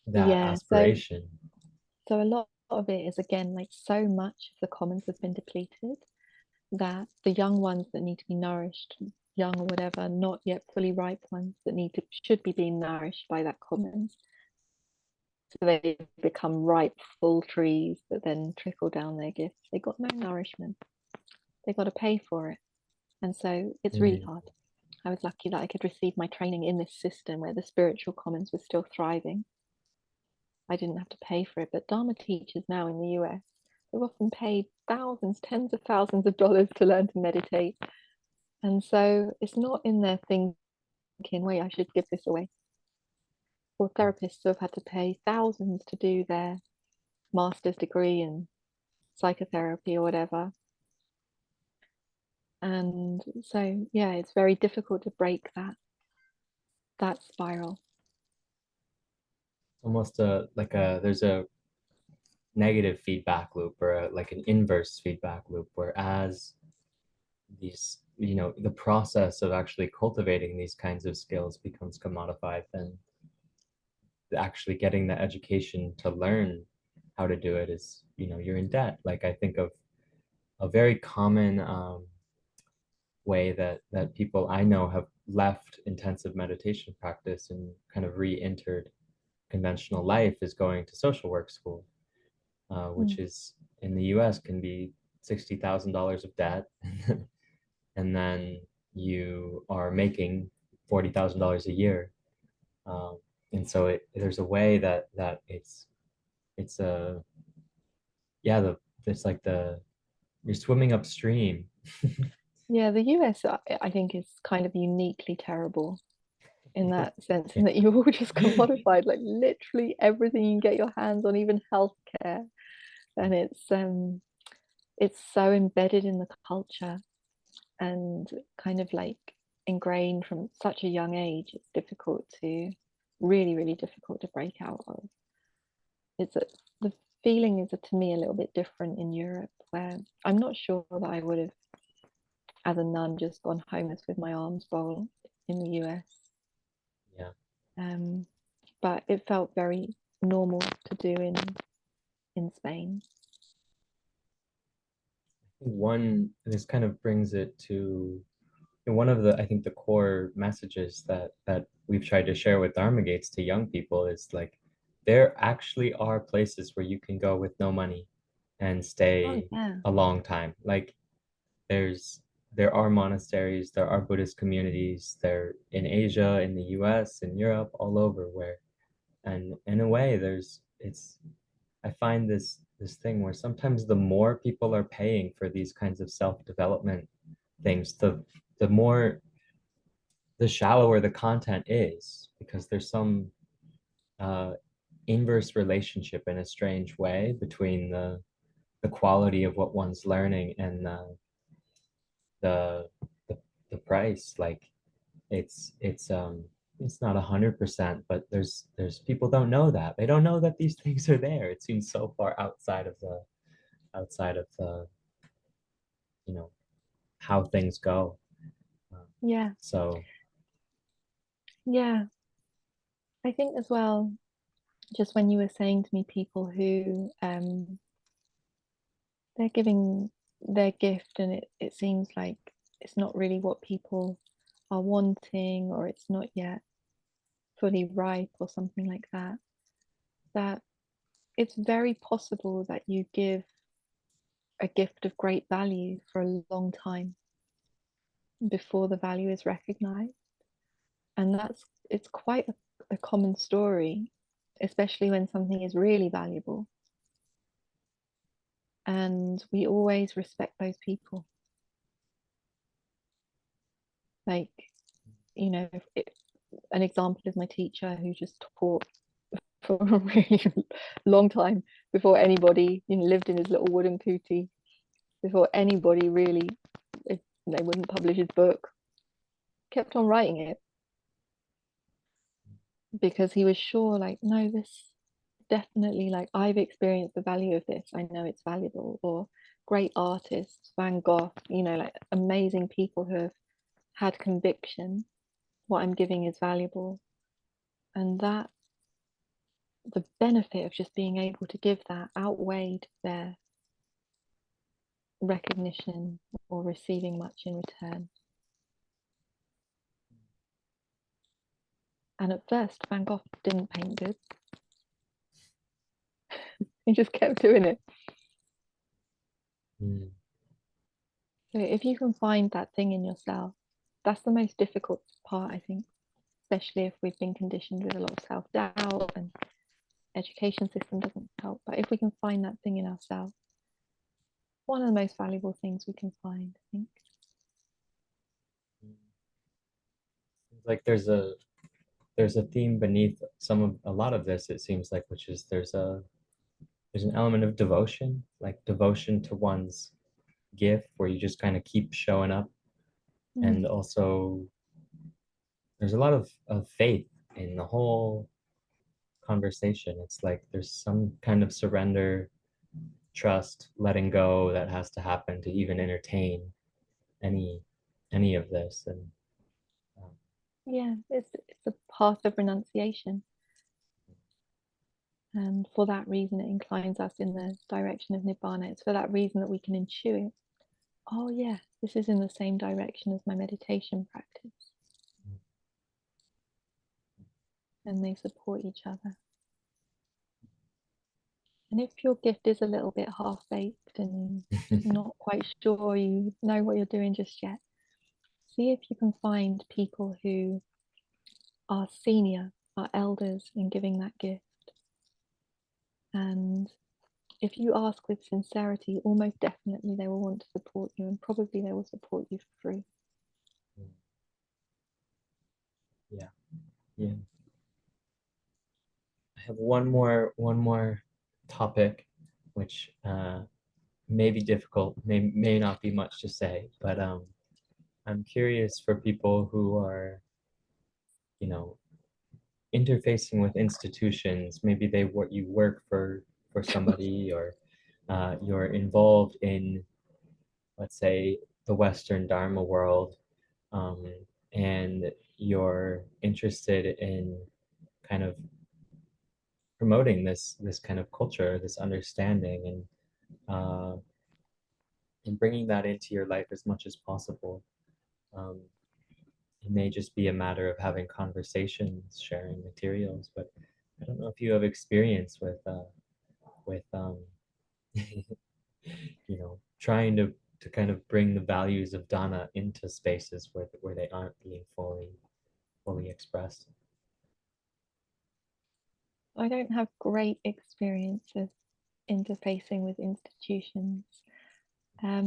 Speaker 1: that
Speaker 2: Yeah, so
Speaker 1: aspiration.
Speaker 2: so a lot of it is again like so much of the commons has been depleted that the young ones that need to be nourished, young or whatever, not yet fully ripe ones that need to should be being nourished by that commons. So they become ripe, full trees that then trickle down their gifts. They got no nourishment. They got to pay for it. And so it's really
Speaker 1: Mm,
Speaker 2: hard. I was lucky that I could receive my training in this system where the spiritual commons was still thriving. I didn't have to pay for it, but Dharma teachers now in the US, they've often paid thousands, tens of thousands of dollars to learn to meditate. And so it's not in their thinking, wait, I should give this away. Or therapists who have had to pay thousands to do their master's degree in psychotherapy or whatever. And so, yeah, it's very difficult to break that spiral.
Speaker 1: almost a like a there's a negative feedback loop or like an inverse feedback loop, whereas these the process of actually cultivating these kinds of skills becomes commodified, then actually getting the education to learn how to do it is, you're in debt. Like I think of a very common way that people I know have left intensive meditation practice and kind of re-entered conventional life is going to social work school, which
Speaker 2: Mm.
Speaker 1: is in the US can be $60,000 of debt. And then you are making $40,000 a year. Um, and so there's a way that it's a yeah the it's like the you're swimming upstream.
Speaker 2: Yeah, the US, I think, is kind of uniquely terrible in that sense, in that you're all just commodified, like literally everything you can get your hands on, even healthcare. And it's so embedded in the culture and kind of like ingrained from such a young age. It's difficult to really, really difficult to break out of. It's the feeling is to me a little bit different in Europe, where I'm not sure that I would have, as a nun, just gone homeless with my arms rolled in the US.
Speaker 1: Yeah.
Speaker 2: Um, but it felt very normal to do in Spain.
Speaker 1: One, this kind of brings it to one of the, I think the core messages that we've tried to share with Dharma Gates to young people is like there actually are places where you can go with no money and
Speaker 2: Oh
Speaker 1: stay
Speaker 2: yeah,
Speaker 1: a long time. Like there's there are monasteries, there are Buddhist communities, there in Asia, in the US, in Europe, all over where, and in a way there's it's I find this thing where sometimes the more people are paying for these kinds of self-development things, the more the shallower the content is, because there's some uh inverse relationship in a strange way between the quality of what one's learning and the the, the price. Like it's not 100%, but there's people don't know that. They don't know that these things are there. It seems so far outside of the, you know, how things go. Um,
Speaker 2: Yeah,
Speaker 1: so
Speaker 2: yeah. I think as well, just when you were saying to me, people who they're giving their gift and it seems like it's not really what people are wanting, or it's not yet fully ripe or something like that, that it's very possible that you give a gift of great value for a long time before the value is recognized. And it's quite a common story, especially when something is really valuable. And we always respect those people. Like, you know, an example is my teacher who just taught for a really long time before anybody, lived in his little wooden kuti, before anybody really, if they wouldn't publish his book, kept on writing it because he was sure, like, no, this definitely, like, I've experienced the value of this. I know it's valuable. Or great artists, Van Gogh, like amazing people who have had conviction. What I'm giving is valuable. And that the benefit of just being able to give that outweighed their recognition or receiving much in return. And at first, Van Gogh didn't paint good. He just kept doing it.
Speaker 1: mm,
Speaker 2: So if you can find that thing in yourself, that's the most difficult part, I think, especially if we've been conditioned with a lot of self-doubt and education system doesn't help. But if we can find that thing in ourselves, one of the most valuable things we can find, I think.
Speaker 1: like there's a theme beneath a lot of this, it seems like, which is there's an element of devotion, like devotion to one's gift, where you just kind of keep showing up. And
Speaker 2: Mm,
Speaker 1: also there's a lot of faith in the whole conversation. It's like there's some kind of surrender, trust, letting go that has to happen to even entertain any any of this. And um,
Speaker 2: yeah, it's a path of renunciation. And for that reason, it inclines us in the direction of Nibbana. It's for that reason that we can intuit, oh, yeah, this is in the same direction as my meditation practice. And they support each other. And if your gift is a little bit half-baked and you're not quite sure you know what you're doing just yet, see if you can find people who are senior, are elders in giving that gift. And if you ask with sincerity, almost definitely they will want to support you, and probably they will support you for free.
Speaker 1: yeah, yeah. I have one more topic, which may be difficult, may not be much to say, but I'm curious for people who are, you know, interfacing with institutions. Maybe you work for somebody, or you're involved in, let's say, the Western Dharma world, um, and you're interested in kind of promoting this kind of culture, this understanding, and bringing that into your life as much as possible. Um, it may just be a matter of having conversations, sharing materials, but I don't know if you have experience with trying to kind of bring the values of Dana into spaces where they aren't being fully expressed.
Speaker 2: I don't have great experience of interfacing with institutions. I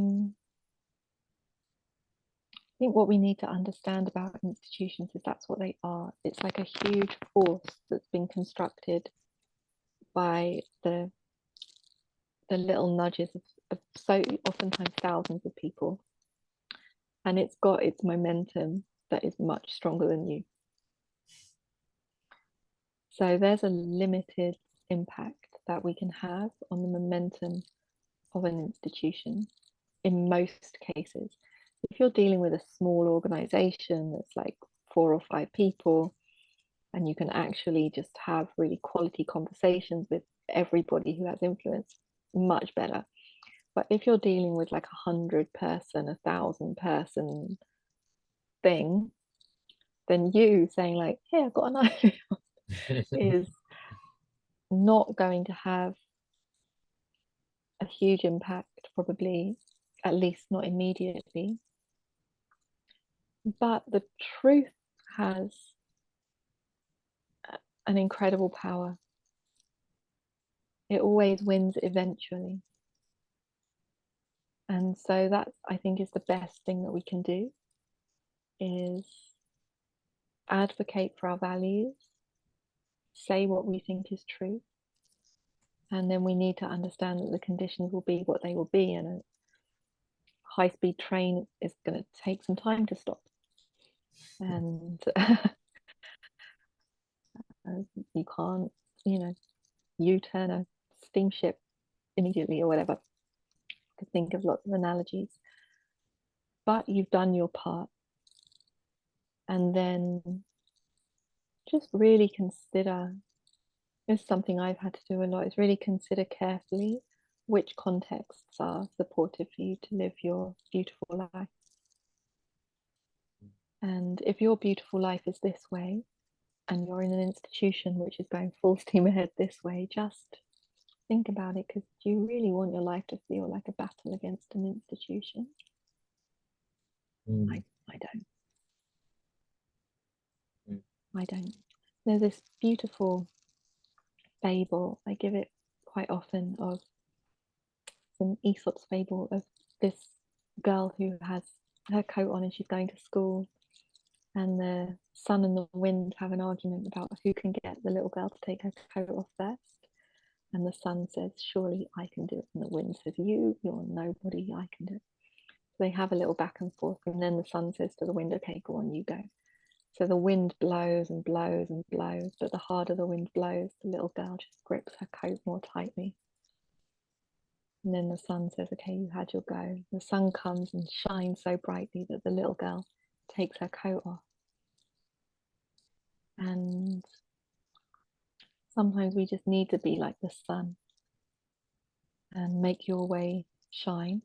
Speaker 2: think what we need to understand about institutions is that's what they are. It's like a huge force that's been constructed by the little nudges of so oftentimes thousands of people, and it's got its momentum that is much stronger than you. So there's a limited impact that we can have on the momentum of an institution in most cases. If you're dealing with a small organization that's like 4 or 5 people, and you can actually just have really quality conversations with everybody who has influence, much better. But if you're dealing with like 100-person, 1,000-person thing, then you saying like, hey, I've got an idea is not going to have a huge impact, probably, at least not immediately. But the truth has an incredible power. It always wins eventually. And so that, I think, is the best thing that we can do, is advocate for our values, say what we think is true, and then we need to understand that the conditions will be what they will be, and a high-speed train is going to take some time to stop, and you can't, U-turn a steamship immediately or whatever. I could think of lots of analogies, but you've done your part, and then just really consider. It's something I've had to do a lot, is really consider carefully which contexts are supportive for you to live your beautiful life. And if your beautiful life is this way, and you're in an institution which is going full steam ahead this way, just think about it, because do you really want your life to feel like a battle against an institution? I don't. I don't. There's this beautiful fable, I give it quite often, of an Aesop's fable of this girl who has her coat on and she's going to school, and the sun and the wind have an argument about who can get the little girl to take her coat off first. And the sun says, surely I can do it. And the wind says, you're nobody, I can do it. So they have a little back and forth, and then the sun says to the wind, okay, go on, you go. So the wind blows and blows and blows, but the harder the wind blows, the little girl just grips her coat more tightly. And then the sun says, okay, you had your go. The sun comes and shines so brightly that the little girl takes her coat off. And sometimes we just need to be like the sun and make your way shine.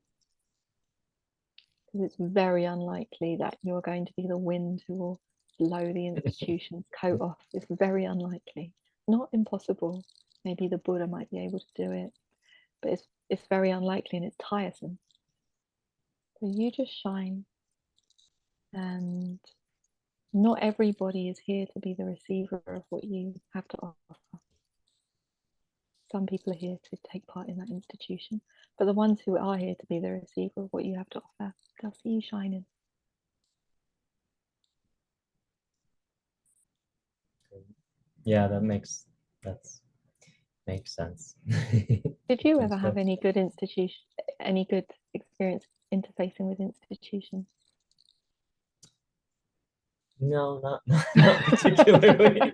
Speaker 2: Because it's very unlikely that you're going to be the wind who will blow the institution's coat off. It's very unlikely. Not impossible. Maybe the Buddha might be able to do it, but it's very unlikely, and it's tiresome. So you just shine, and not everybody is here to be the receiver of what you have to offer. Some people are here to take part in that institution, but the ones who are here to be the receiver of what you have to offer, they'll see you shining.
Speaker 1: Yeah, that makes sense.
Speaker 2: Did you ever have any good experience interfacing with institutions?
Speaker 1: No, not particularly.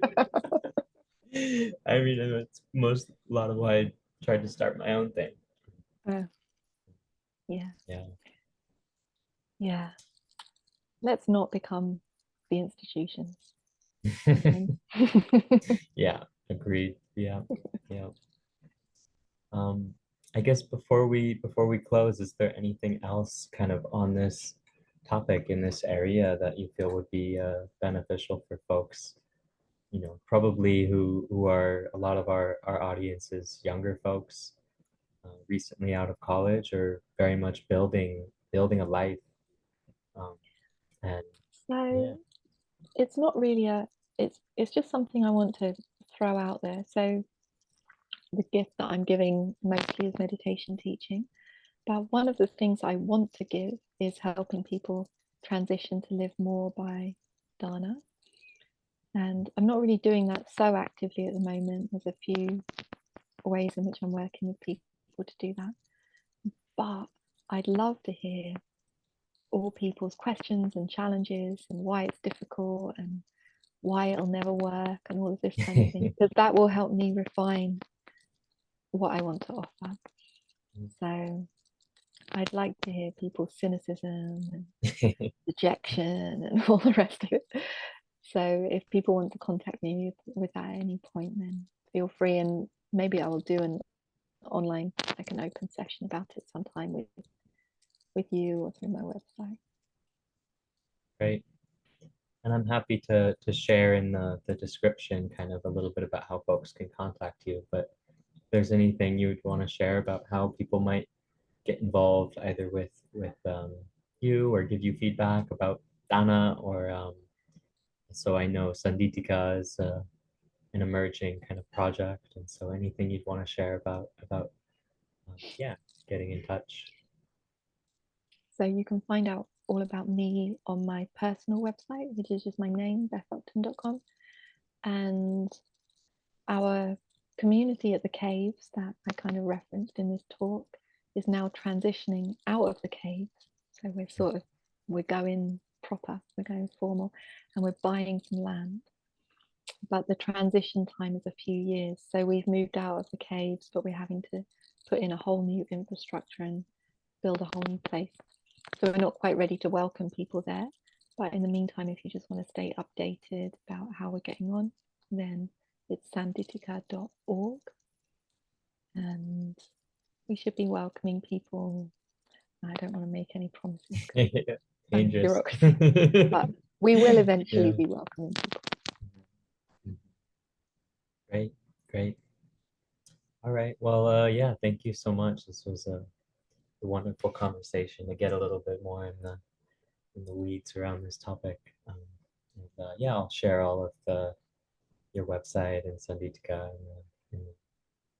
Speaker 1: I mean, it's a lot of why I tried to start my own thing.
Speaker 2: Yeah.
Speaker 1: Yeah.
Speaker 2: Yeah. Let's not become the institutions.
Speaker 1: Yeah, agreed. Yeah. Yeah. I guess before we close, is there anything else kind of on this topic in this area that you feel would be beneficial for folks? Probably who are a lot of our audience is younger folks, recently out of college or very much building a life. Um, and yeah.
Speaker 2: So it's not really it's just something I want to throw out there. So the gift that I'm giving mostly is meditation teaching, but one of the things I want to give is helping people transition to live more by dharna. And I'm not really doing that so actively at the moment. There's a few ways in which I'm working with people to do that. But I'd love to hear all people's questions and challenges and why it's difficult and why it'll never work and all of this kind of thing, because that will help me refine what I want to offer. So I'd like to hear people's cynicism and rejection and all the rest of it. So if people want to contact me with that at any point, then feel free, and maybe I will do an online, like an open session about it sometime with you or through my website.
Speaker 1: Great. And I'm happy to share in the description kind of a little bit about how folks can contact you. But if there's anything you would want to share about how people might get involved either with you or give you feedback about Dana or so I know Sanditika is an emerging kind of project, and so anything you'd want to share about yeah, getting in touch.
Speaker 2: So you can find out all about me on my personal website, which is just my name, bethupton.com. And our community at the caves that I kind of referenced in this talk is now transitioning out of the caves. So we're going proper, we're going formal, and we're buying some land. But the transition time is a few years. So we've moved out of the caves, but we're having to put in a whole new infrastructure and build a whole new place. So we're not quite ready to welcome people there. But in the meantime, if you just want to stay updated about how we're getting on, then it's sanditika.org. And we should be welcoming people. I don't want to make any promises because I'm
Speaker 1: Dangerous.
Speaker 2: bureaucracy, but we will eventually
Speaker 1: Yeah.
Speaker 2: be welcoming people.
Speaker 1: Great, great. All right. Well, yeah, thank you so much. This was a wonderful conversation to get a little bit more in the weeds around this topic. And yeah, I'll share all of your website and Sanditika in the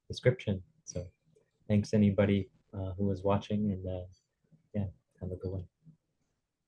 Speaker 1: description. So thanks anybody who was watching, and yeah, have a good one.